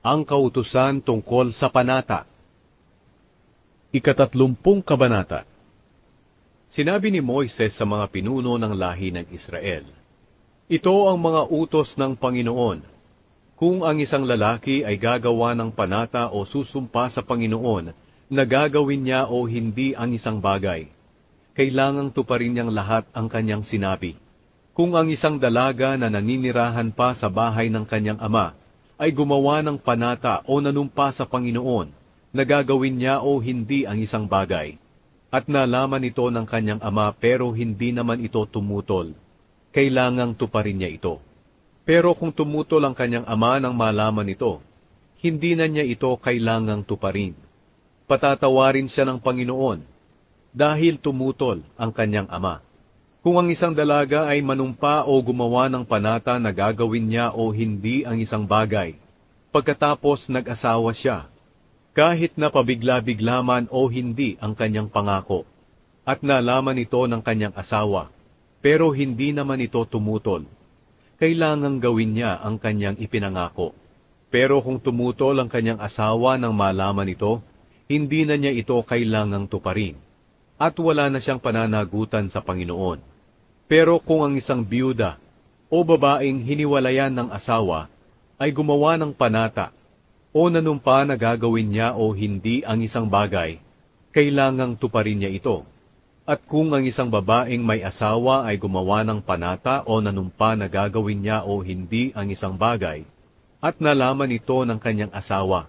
Ang kautusan tungkol sa panata. Ika-30 kabanata. Sinabi ni Moises sa mga pinuno ng lahi ng Israel, ito ang mga utos ng Panginoon. Kung ang isang lalaki ay gagawa ng panata o susumpa sa Panginoon na gagawin niya o hindi ang isang bagay, kailangang tuparin niyang lahat ang kanyang sinabi. Kung ang isang dalaga na naninirahan pa sa bahay ng kanyang ama ay gumawa ng panata o nanumpa sa Panginoon na gagawin niya o hindi ang isang bagay, at nalaman ito ng kanyang ama pero hindi naman ito tumutol, kailangang tuparin niya ito. Pero kung tumutol ang kanyang ama nang malaman ito, hindi na niya ito kailangang tuparin. Patatawarin siya ng Panginoon dahil tumutol ang kanyang ama. Kung ang isang dalaga ay manumpa o gumawa ng panata na gagawin niya o hindi ang isang bagay, pagkatapos nag-asawa siya, kahit na pabigla-bigla man o hindi ang kanyang pangako, at nalaman ito ng kanyang asawa, pero hindi naman ito tumutol, kailangang gawin niya ang kanyang ipinangako. Pero kung tumutol ang kanyang asawa nang malaman ito, hindi na niya ito kailangang tuparin, at wala na siyang pananagutan sa Panginoon. Pero kung ang isang biyuda o babaeng hiniwalayan ng asawa ay gumawa ng panata o nanumpa na gagawin niya o hindi ang isang bagay, kailangang tuparin niya ito. At kung ang isang babaeng may asawa ay gumawa ng panata o nanumpa na gagawin niya o hindi ang isang bagay, at nalaman ito ng kanyang asawa,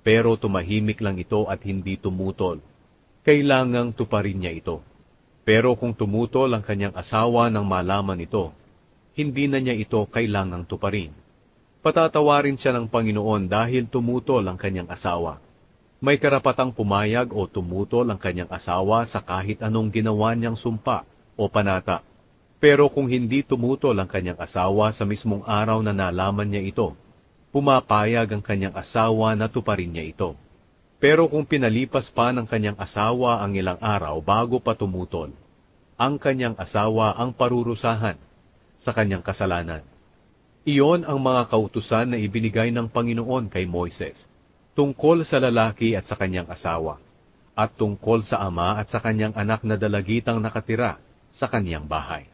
pero tumahimik lang ito at hindi tumutol, kailangang tuparin niya ito. Pero kung tumutol ang kanyang asawa nang malaman ito, hindi na niya ito kailangang tuparin. Patatawarin siya ng Panginoon dahil tumutol ang kanyang asawa. May karapatang pumayag o tumutol ang kanyang asawa sa kahit anong ginawa niyang sumpa o panata. Pero kung hindi tumutol ang kanyang asawa sa mismong araw na nalaman niya ito, pumapayag ang kanyang asawa na tuparin niya ito. Pero kung pinalipas pa ng kanyang asawa ang ilang araw bago pa tumutol, ang kanyang asawa ang parurusahan sa kanyang kasalanan. Iyon ang mga kautusan na ibinigay ng Panginoon kay Moises, tungkol sa lalaki at sa kanyang asawa, at tungkol sa ama at sa kanyang anak na dalagitang nakatira sa kanyang bahay.